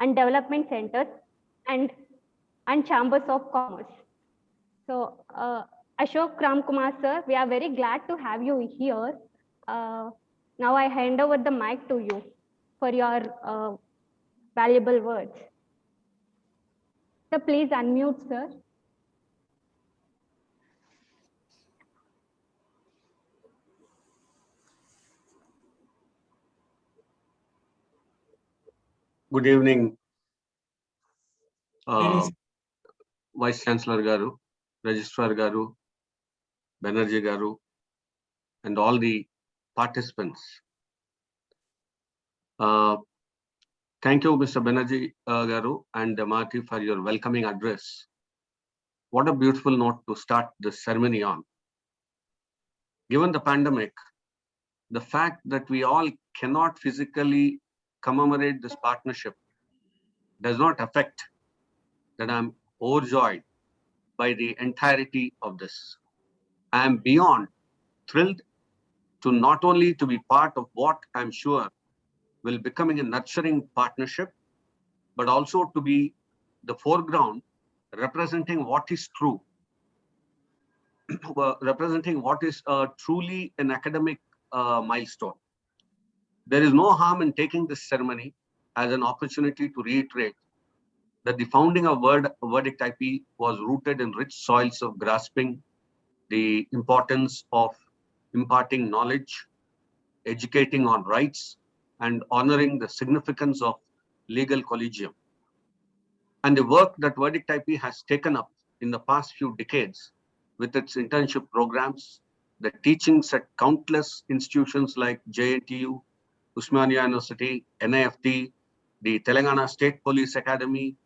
and development centers and chambers of commerce. So, Ashok Ramkumar sir, we are very glad to have you here. Now I hand over the mic to you for your valuable words. So please unmute, sir. Good evening, Vice Chancellor Garu, Registrar Garu, Banerjee Garu, and all the participants. Thank you, Mr. Banerjee Garu and Marty, for your welcoming address. What a beautiful note to start this ceremony on. Given the pandemic, the fact that we all cannot physically commemorate this partnership does not affect that I'm overjoyed by the entirety of this. I am beyond thrilled to not only to be part of what I'm sure will becoming a nurturing partnership, but also to be the foreground representing what is true, representing what is truly an academic milestone. There is no harm in taking this ceremony as an opportunity to reiterate that the founding of Verdict IP was rooted in rich soils of grasping the importance of imparting knowledge, educating on rights, and honoring the significance of legal collegium. And the work that Verdict IP has taken up in the past few decades with its internship programs, the teachings at countless institutions like JNTU, Usmania University, NIFT, the Telangana State Police Academy,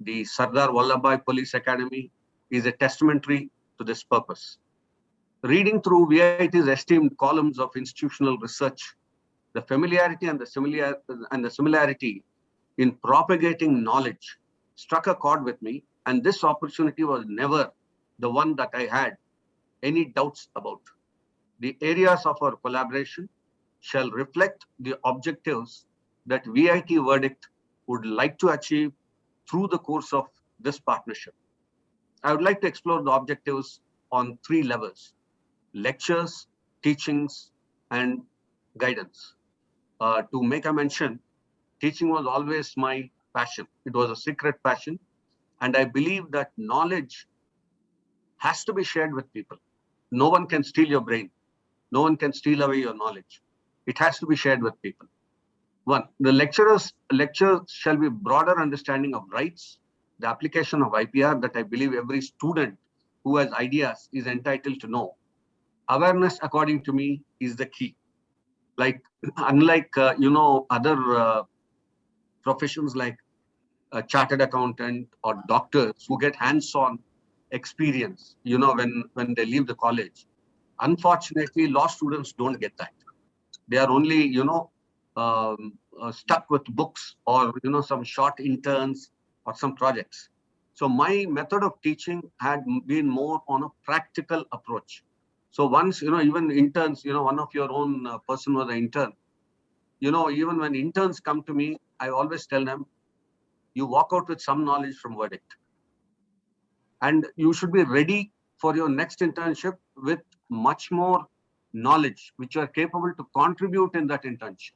the Sardar Vallabhbhai Police Academy, is a testamentary to this purpose. Reading through VIT's esteemed columns of institutional research, the familiarity and the similarity in propagating knowledge struck a chord with me, and this opportunity was never the one that I had any doubts about. The areas of our collaboration shall reflect the objectives that VIT Verdict would like to achieve through the course of this partnership. I would like to explore the objectives on 3 levels: lectures, teachings, and guidance. To make a mention, teaching was always my passion. It was a secret passion. And I believe that knowledge has to be shared with people. No one can steal your brain. No one can steal away your knowledge. It has to be shared with people. 1, the lectures shall be broader understanding of rights, the application of IPR that I believe every student who has ideas is entitled to know. Awareness, according to me, is the key. Like, unlike, other professions like a chartered accountant or doctors who get hands-on experience, when they leave the college. Unfortunately, law students don't get that. They are only, stuck with books or, some short interns or some projects. So my method of teaching had been more on a practical approach. So once, even interns, one of your own person was an intern. Even when interns come to me, I always tell them, you walk out with some knowledge from Verdict. And you should be ready for your next internship with much more knowledge, which you are capable to contribute in that internship.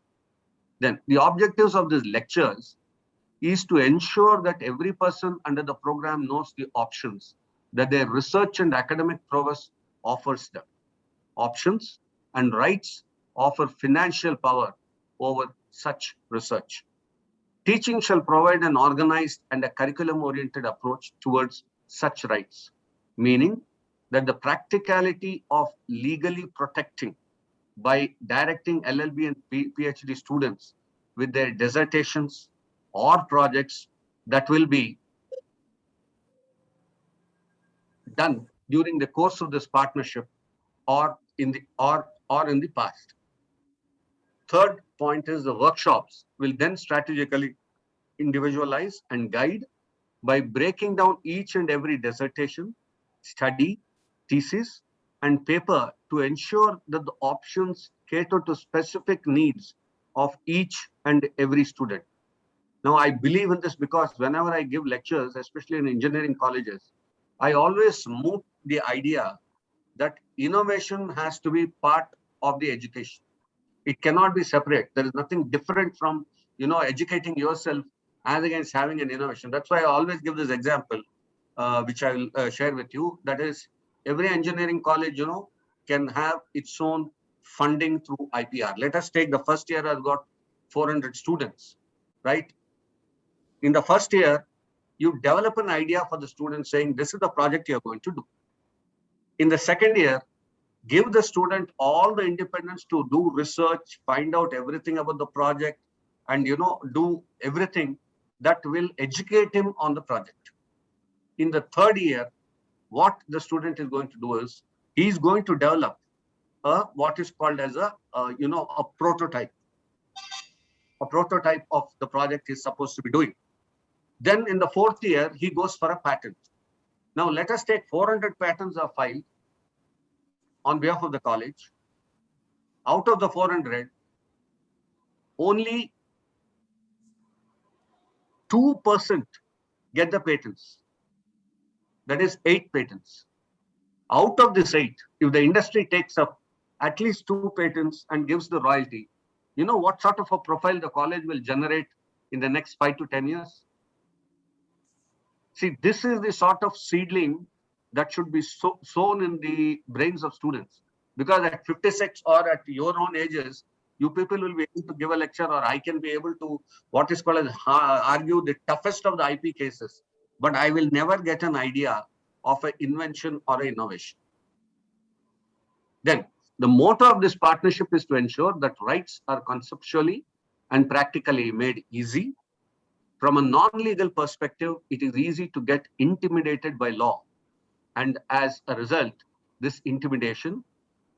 Then the objectives of these lectures is to ensure that every person under the program knows the options that their research and academic prowess offers them. Options and rights offer financial power over such research. Teaching shall provide an organized and a curriculum-oriented approach towards such rights, meaning that the practicality of legally protecting by directing LLB and PhD students with their dissertations or projects that will be done during the course of this partnership or in the past. Third point is the workshops will then strategically individualize and guide by breaking down each and every dissertation, study, thesis, and paper to ensure that the options cater to specific needs of each and every student. Now, I believe in this because whenever I give lectures, especially in engineering colleges, I always move the idea that innovation has to be part of the education. It cannot be separate. There is nothing different from, educating yourself as against having an innovation. That's why I always give this example, which I will share with you. That is, every engineering college, can have its own funding through IPR. Let us take the first year has got 400 students, right? In the first year, you develop an idea for the student saying, this is the project you're going to do. In the second year, give the student all the independence to do research, find out everything about the project, and do everything that will educate him on the project. In the third year, what the student is going to do is he's going to develop what is called as a prototype of the project he's supposed to be doing. Then in the fourth year, he goes for a patent. Now let us take 400 patents are filed on behalf of the college. Out of the 400, only 2% get the patents. That is 8 patents. Out of this 8, if the industry takes up at least 2 patents and gives the royalty, you know what sort of a profile the college will generate in the next 5 to 10 years? See, this is the sort of seedling that should be sown in the brains of students. Because at 56 or at your own ages, you people will be able to give a lecture, or I can be able to what is called as argue the toughest of the IP cases. But I will never get an idea of an invention or an innovation. Then the motto of this partnership is to ensure that rights are conceptually and practically made easy. From a non-legal perspective, it is easy to get intimidated by law. And as a result, this intimidation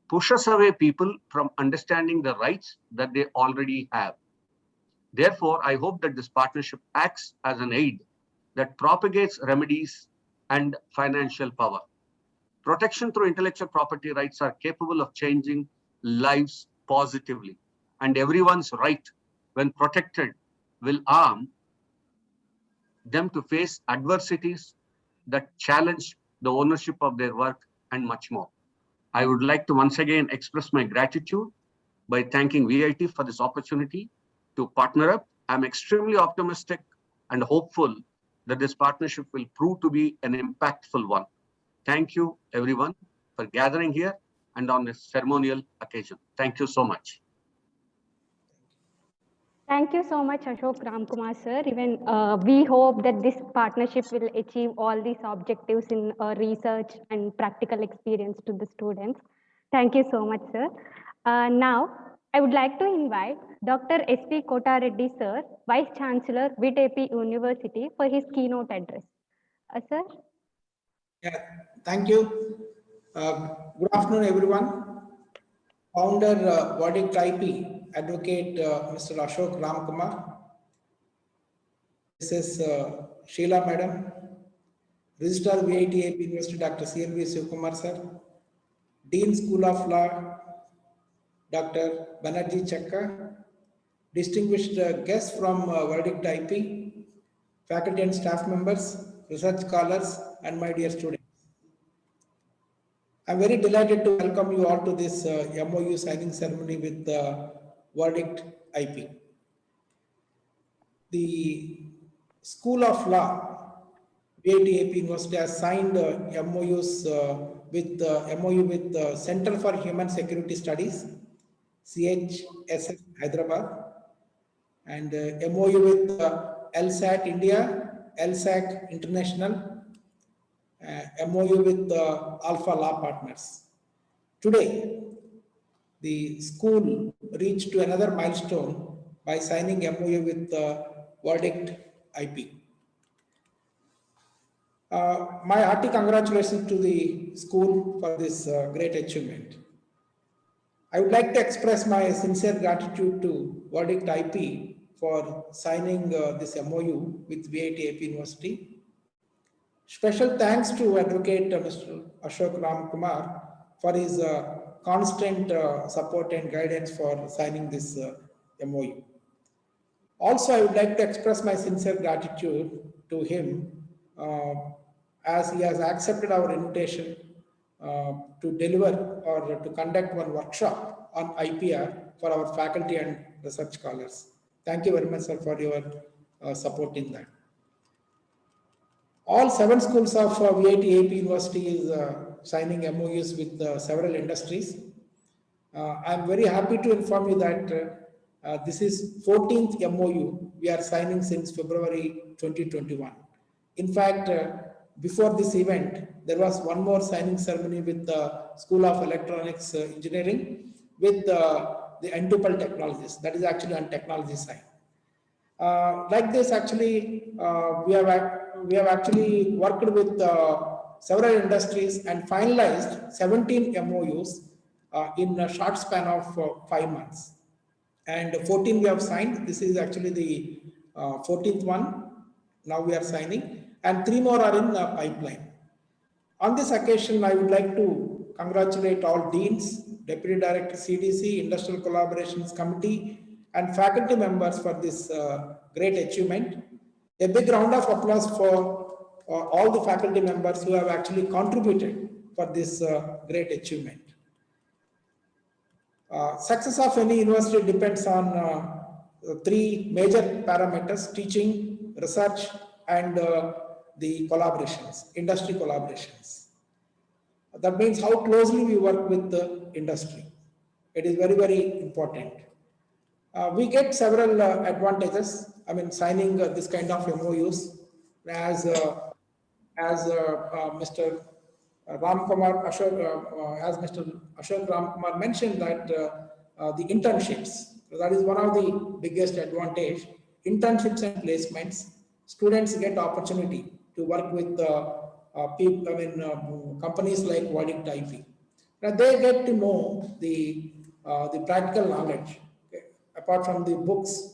pushes away people from understanding the rights that they already have. Therefore, I hope that this partnership acts as an aid that propagates remedies and financial power. Protection through intellectual property rights are capable of changing lives positively, and everyone's right, when protected, will arm them to face adversities that challenge the ownership of their work and much more. I would like to once again express my gratitude by thanking VIT for this opportunity to partner up. I'm extremely optimistic and hopeful that this partnership will prove to be an impactful one. Thank you, everyone, for gathering here and on this ceremonial occasion. Thank you so much. Thank you so much, Ashok Ramkumar sir. Even we hope that this partnership will achieve all these objectives in research and practical experience to the students. Thank you so much, sir. Now, I would like to invite Dr. S.P. Kotareddy sir, Vice Chancellor, VIT University, for his keynote address. Sir? Yeah, thank you. Good afternoon, everyone. Founder, Verdict IP, Advocate Mr. Ashok Ramkumar. This is Sheila Madam, Registrar VIT AP University, Dr. CLV Sivakumar sir, Dean School of Law, Dr. Banerjee Chakka, distinguished guests from Verdict IP, faculty and staff members, research scholars, and my dear students. I'm very delighted to welcome you all to this MOU signing ceremony with Verdict IP. The School of Law, VIT AP University has signed MOUs with Center for Human Security Studies, CHSS Hyderabad, and MOU with LSAT India, LSAC International, MOU with Alpha Law Partners. Today, the school reached to another milestone by signing MOU with Verdict IP. My hearty congratulations to the school for this great achievement. I would like to express my sincere gratitude to Verdict IP for signing this MOU with VIT AP University. Special thanks to Advocate Mr. Ashok Ramkumar for his constant support and guidance for signing this MOU. Also, I would like to express my sincere gratitude to him as he has accepted our invitation to deliver or to conduct one workshop on IPR for our faculty and research scholars. Thank you very much, sir, for your support in that. All 7 schools of VIT AP University is signing MOUs with several industries. I'm very happy to inform you that this is 14th MOU we are signing since February 2021. In fact, before this event, there was one more signing ceremony with the School of Electronics Engineering with the N2PL Technologies. That is actually on technology side. Like this, actually, we have actually worked with several industries and finalized 17 MOUs in a short span of 5 months. And 14 we have signed. This is actually the 14th one. Now we are signing, and 3 more are in the pipeline. On this occasion, I would like to congratulate all deans, deputy director CDC, Industrial Collaborations Committee, and faculty members for this great achievement. A big round of applause for all the faculty members who have actually contributed for this great achievement. Success of any university depends on 3 major parameters: teaching, research, and the collaborations, industry collaborations. That means how closely we work with the industry. It is very, very important. We get several advantages. I mean, signing this kind of MOUs, as Mr. Ramkumar Ashok, as Mr. Ashok Ramkumar mentioned, that the internships, that is one of the biggest advantage. Internships and placements, students get opportunity to work with people, companies like Verdict IP. Now they get to know the practical knowledge. Okay? Apart from the books,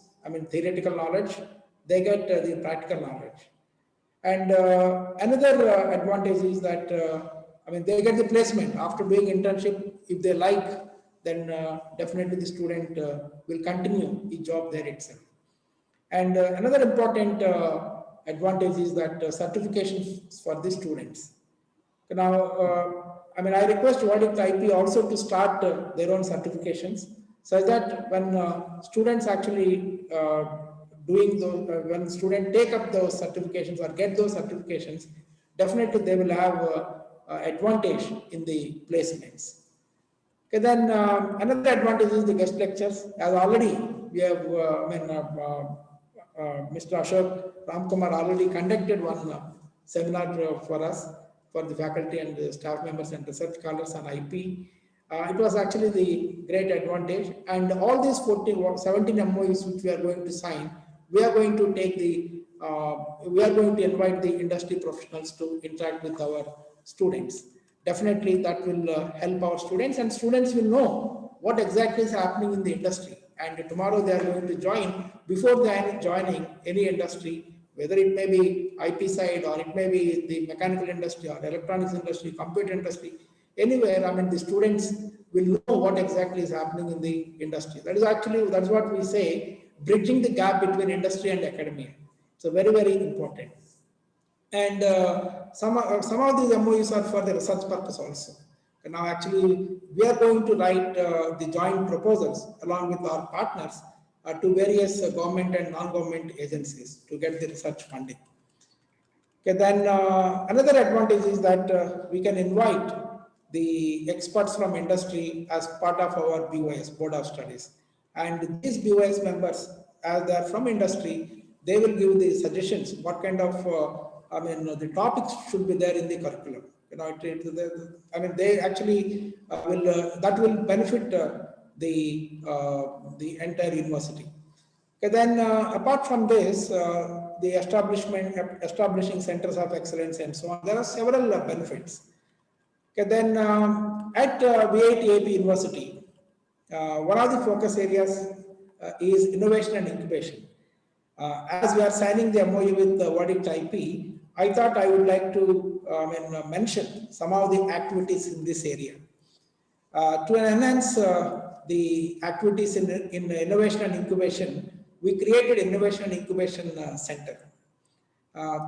theoretical knowledge, they get the practical knowledge. And another advantage is that they get the placement after doing internship. If they like, then definitely the student will continue the job there itself. And another important advantage is that certifications for the students. Now, I request Verdict IP also to start their own certifications, so that when students actually when students take up those certifications or get those certifications, definitely they will have advantage in the placements. Okay, then another advantage is the guest lectures. As already we have, Mr. Ashok Ramkumar already conducted one seminar for us, for the faculty and the staff members and research scholars on IP. It was actually the great advantage. And all these 17 MOUs which we are going to sign, we are going to take we are going to invite the industry professionals to interact with our students. Definitely that will help our students, and students will know what exactly is happening in the industry. And tomorrow they are going to join, before they are joining any industry, whether it may be IP side or it may be the mechanical industry or electronics industry, computer industry, anywhere, the students will know what exactly is happening in the industry. That's what we say, bridging the gap between industry and academia. So very, very important. And some of these MOUs are for the research purpose also. And now actually we are going to write the joint proposals along with our partners to various government and non-government agencies to get the research funding. Okay, then another advantage is that we can invite the experts from industry as part of our BOS, Board of Studies. And these BOS members, as they are from industry, they will give the suggestions, what kind of, the topics should be there in the curriculum. They actually that will benefit the entire university. Okay, then apart from this, the establishing centers of excellence and so on, there are several benefits. Okay, then at VIT AP University, one of the focus areas is innovation and incubation. As we are signing the MOU with Verdict IP, I thought I would like to mention some of the activities in this area. To enhance the activities in innovation and incubation, we created Innovation and Incubation Center.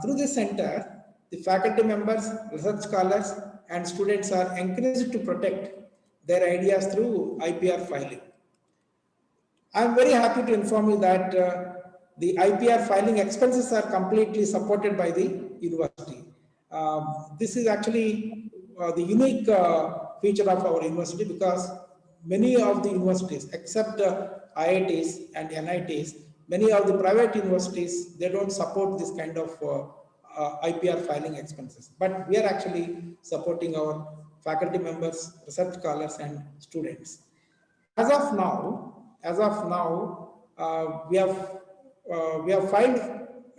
Through this center, the faculty members, research scholars, and students are encouraged to protect their ideas through IPR filing. I'm very happy to inform you that the IPR filing expenses are completely supported by the university. This is actually the unique feature of our university, because many of the universities, except IITs and NITs, many of the private universities, they don't support this kind of IPR filing expenses. But we are actually supporting our faculty members, research scholars, and students. As of now, we have filed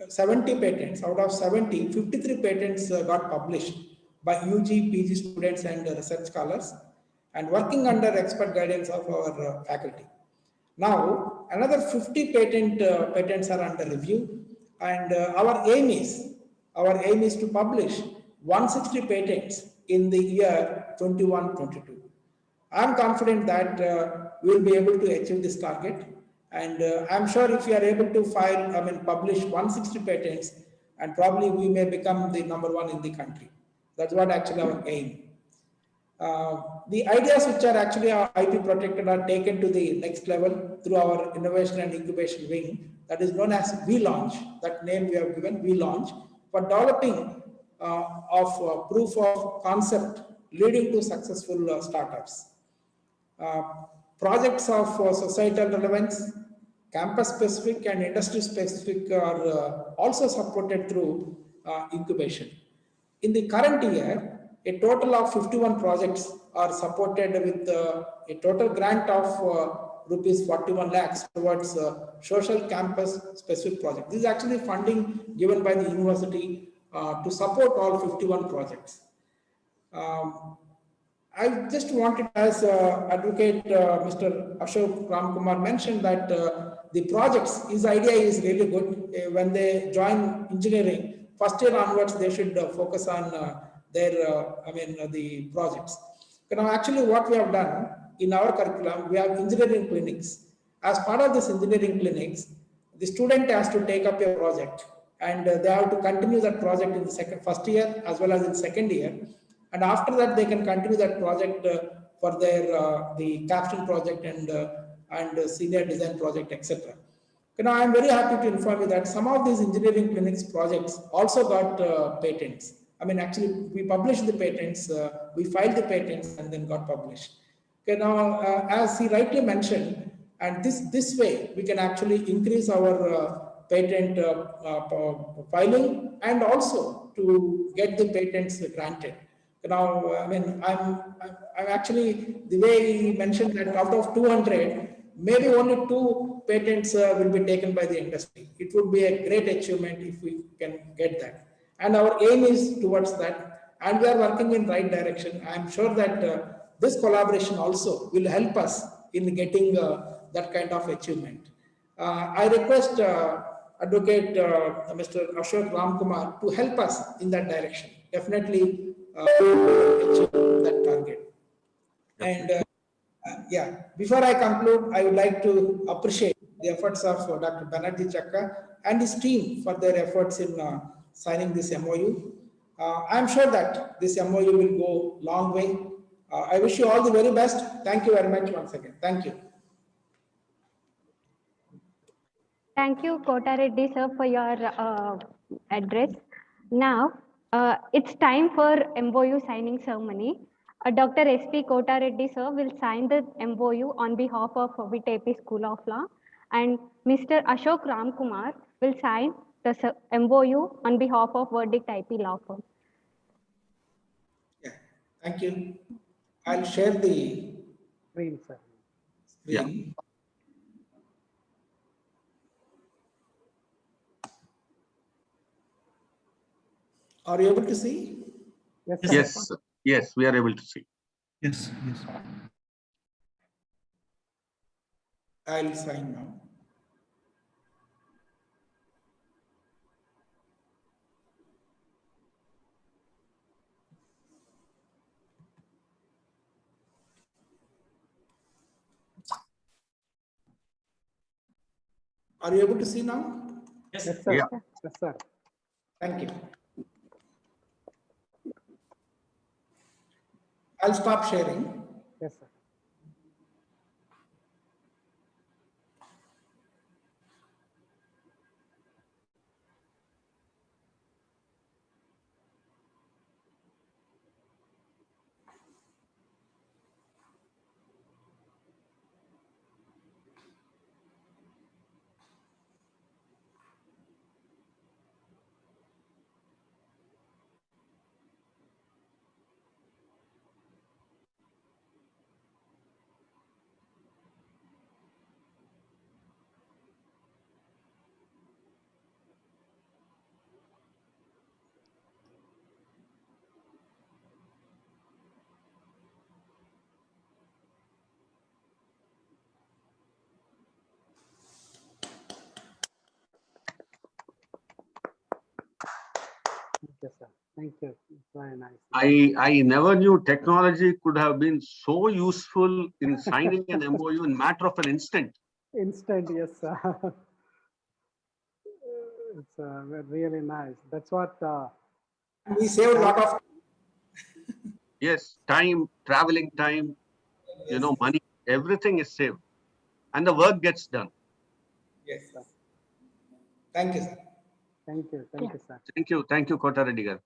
70 patents. Out of 70, 53 patents got published by UG, PG students and research scholars, and working under expert guidance of our faculty. Now, another 50 patents are under review, and our aim is to publish 160 patents in the year 21-22. I'm confident that we will be able to achieve this target, and I'm sure if we are able to publish 160 patents, and probably we may become the #1 in the country. That's what actually our aim. The ideas which are actually IP protected are taken to the next level through our innovation and incubation wing, that is known as V-Launch. That name we have given, V-Launch, for developing of proof of concept leading to successful startups. Projects of societal relevance, campus specific and industry specific are also supported through incubation. In the current year, a total of 51 projects are supported with a total grant of rupees 41 lakhs towards social campus specific projects. This is actually funding given by the university to support all 51 projects. I just wanted, as Advocate Mr. Ashok Ramkumar mentioned, that the projects, his idea is really good. When they join engineering, first year onwards, they should focus on the projects. Now, actually, what we have done in our curriculum, we have engineering clinics. As part of this engineering clinics, the student has to take up a project, and they have to continue that project in the first year as well as in second year. And after that, they can continue that project for their the capstone project and senior design project, etc. Now, I am very happy to inform you that some of these engineering clinics projects also got patents. I mean, actually, we published the patents, we filed the patents, and then got published. Okay, now, as he rightly mentioned, and this way we can actually increase our patent filing and also to get the patents granted. Now, I mean, I'm actually, the way he mentioned that out of 200, maybe only 2 patents will be taken by the industry. It would be a great achievement if we can get that. And our aim is towards that, and we are working in right direction. I'm sure that this collaboration also will help us in getting that kind of achievement. I request Advocate Mr. Ashok Ramkumar to help us in that direction. Definitely achieve that target. And yeah, before I conclude, I would like to appreciate the efforts of Dr. Banerjee Chakka and his team for their efforts in signing this MOU. I'm sure that this MOU will go a long way. I wish you all the very best. Thank you very much once again. Thank you. Thank you, Kota Reddy sir, for your address. Now, it's time for MOU signing ceremony. Dr. S.P. Kota Reddy sir will sign the MOU on behalf of VTAP School of Law, and Mr. Ashok Ramkumar will sign the MOU on behalf of Verdict IP Law Firm. Yeah, thank you. I'll share the screen, sir. screen. Yeah. Are you able to see? Yes, Yes, yes, we are able to see. Yes, yes. I'll sign now. Are you able to see now? Yes, Yes, sir. Yeah. Yes, sir. Thank you. I'll stop sharing. Yes, sir. Okay, sir. Thank you. It's very nice. I never knew technology could have been so useful in signing an MOU in matter of an instant. Instant, yes, sir. It's really nice. That's what. We saved a lot of Yes, time, traveling time, money, everything is saved, and the work gets done. Yes. Thank you, sir. Thank you, sir. Thank you, Kota Reddy garu.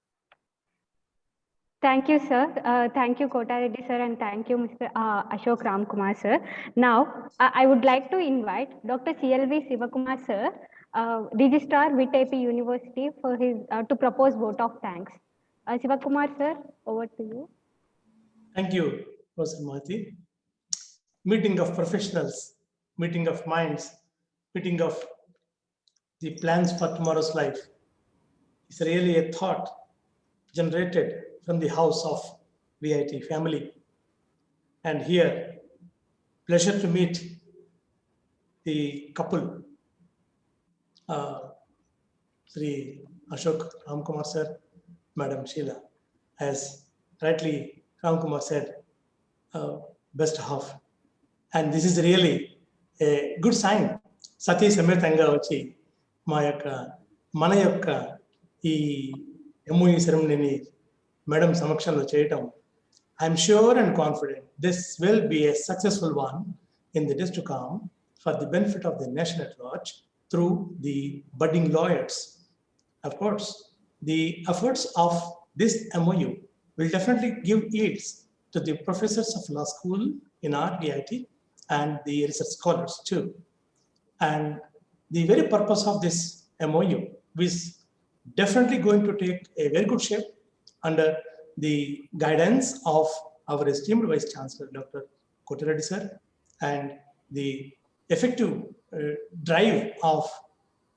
Thank you, sir. Thank you, Kota Reddy, sir, and thank you, Mr. Ashok Ramkumar, sir. Now, I would like to invite Dr. CLV Sivakumar, sir, Registrar VIT-AP University, for his to propose vote of thanks. Sivakumar, sir, over to you. thank you, Professor Mahati. Meeting of professionals, meeting of minds, meeting of the plans for tomorrow's life is really a thought generated from the house of VIT family. And here, pleasure to meet the couple, Sri Ashok Ramkumar sir, Madam Sheila. As rightly Ramkumar said, best half. And this is really a good sign. Sati Sametanga vachi మన యొక్క ఈ MOU ceremony Madam Samakshanlo cheyatam. I'm sure and confident this will be a successful one in the days to come for the benefit of the nation at large through the budding lawyers. Of course, the efforts of this MOU will definitely give yields to the professors of law school in our VIT and the research scholars too. And the very purpose of this MOU is definitely going to take a very good shape under the guidance of our esteemed Vice Chancellor, Dr. Kota Reddy sir, and the effective drive of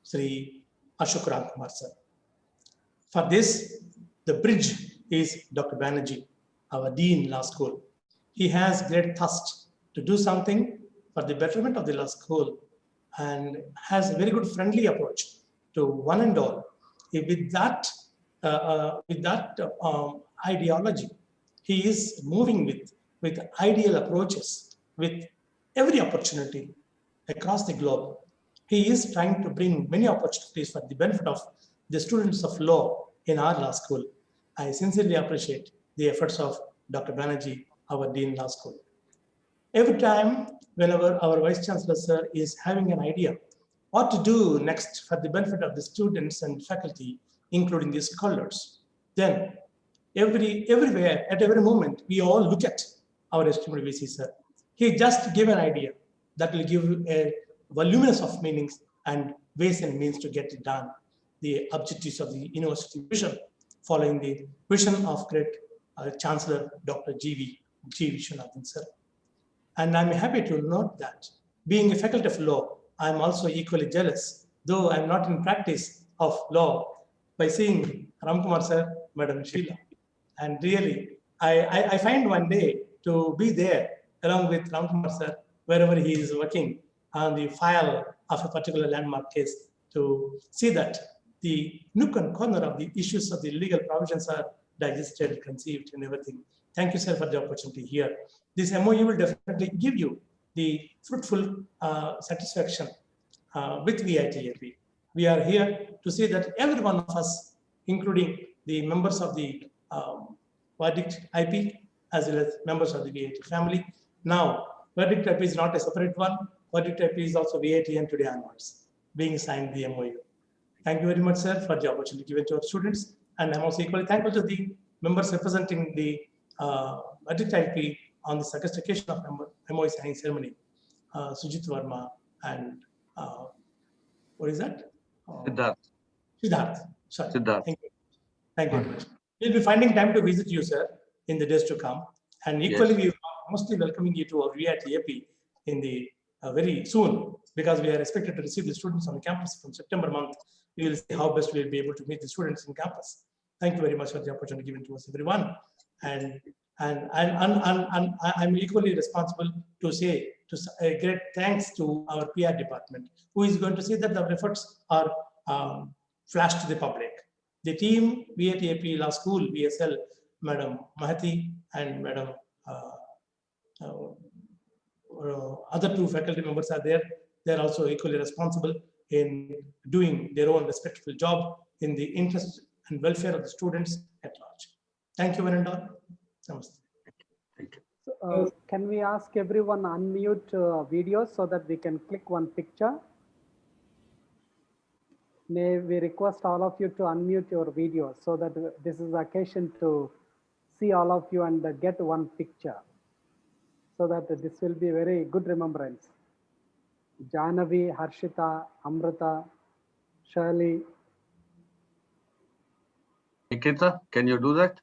Sri Ashok Ramkumar sir. For this, the bridge is Dr. Banerjee, our Dean Law School. He has great thirst to do something for the betterment of the law school and has a very good friendly approach to one and all. With that ideology, he is moving with ideal approaches with every opportunity across the globe. He is trying to bring many opportunities for the benefit of the students of law in our law school. I sincerely appreciate the efforts of Dr. Banerjee, our Dean Law School. Every time, whenever our Vice Chancellor sir is having an idea what to do next for the benefit of the students and faculty, including the scholars, then everywhere, at every moment, we all look at our esteemed VC sir. He just gave an idea that will give a voluminous of meanings and ways and means to get it done. The objectives of the university vision, following the vision of great Chancellor Dr. G. Vishwanathan sir. And I'm happy to note that being a faculty of law, I'm also equally jealous, though I'm not in practice of law, by seeing Ramkumar sir, Madam Sheila. And really, I find one day to be there along with Ramkumar sir, wherever he is working on the file of a particular landmark case, to see that the nook and corner of the issues of the legal provisions are digested, conceived, and everything. Thank you, sir, for the opportunity here. This MOU will definitely give you the fruitful satisfaction with VITAP. We are here to say that every one of us, including the members of the Verdict IP, as well as members of the VIT family. Now, Verdict IP is not a separate one. Verdict IP is also VITN today onwards, being signed the MOU. Thank you very much, sir, for the opportunity given to our students. And I'm also equally thankful to the members representing the Verdict IP on this August occasion of MOU signing ceremony, Sujit Verma and what is that? Siddharth. Siddharth. Sorry. Siddharth. Thank you. Thank you very much. We'll be finding time to visit you, sir, in the days to come. And equally, we are mostly welcoming you to our VITAP in the very soon, because we are expected to receive the students on the campus from September month. We will see how best we'll be able to meet the students in campus. Thank you very much for the opportunity given to us, everyone. And I'm equally responsible to say a great thanks to our PR department, who is going to see that our efforts are flashed to the public. The team, VITAP Law School, VSL, Madam Mahati and Madam other two faculty members are there. They are also equally responsible in doing their own respectful job in the interest and welfare of the students at large. Thank you, one and all. Namaste. Thank you. So, can we ask everyone unmute videos so that we can click one picture? May we request all of you to unmute your video so that this is the occasion to see all of you and get one picture, so that this will be very good remembrance. Janavi, Harshita, Amrita, Shirley. Nikita, can you do that?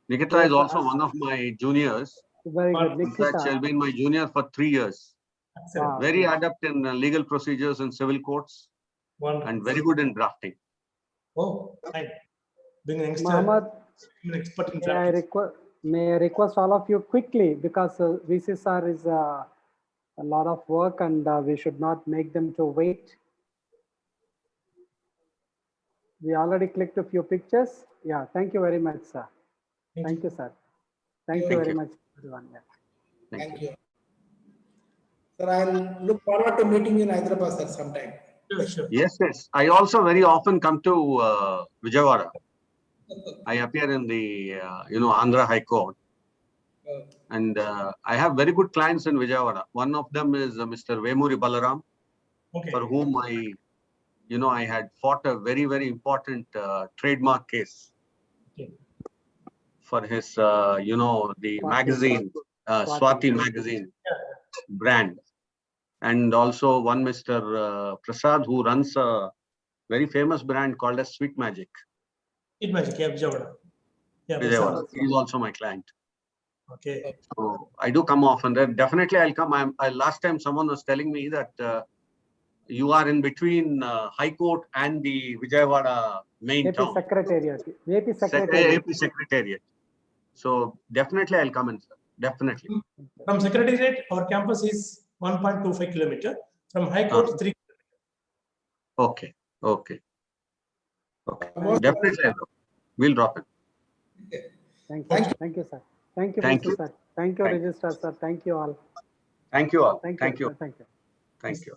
Nikita Yes, is also one of my juniors. Very good. In fact, she has Nikita. been my junior for 3 years. Wow. Very adept in legal procedures and civil courts, Wonderful. and very good in drafting. Oh, fine. Being an youngster, Mohammed, an expert in may I request all of you quickly, because VCSR is a lot of work and we should not make them to wait. We already clicked a few pictures. Yeah, thank you very much, sir. Thank you, sir. Thank you very much, everyone. Yeah. Thank you. Sir, I'll look forward to meeting you in Hyderabad, sir, sometime. Sure, sure. Yes, yes. I also very often come to Vijayawada. I appear in the, Andhra High Court. And I have very good clients in Vijayawada. One of them is Mr. Vemuri Balaram, Okay. for whom I had fought a very, very important trademark case Okay. for his, the magazine, Swati magazine brand. And also one Mr. Prasad, who runs a very famous brand called as Sweet Magic. It magic, yeah, Vijayawada. Yeah, Vijayawada. He is also my client. okay. So I do come often. Then definitely I'll come. Last time someone was telling me that you are in between High Court and the Vijayawada main AP town. Secretariat. AP Secretariat. AP Secretariat. So definitely I'll come in, sir. Definitely. From Secretariat, our campus is 1.25 kilometer. From High Court, 3 Okay. Definitely I'll go. We'll drop it. Thank you. Thank you, sir. Thank you, Thank Mr. you. Sir. Thank you, Thank you. Registrar, sir. Thank you all. Thank you all. Thank you. Thank you. Sir. Thank you. Thank you.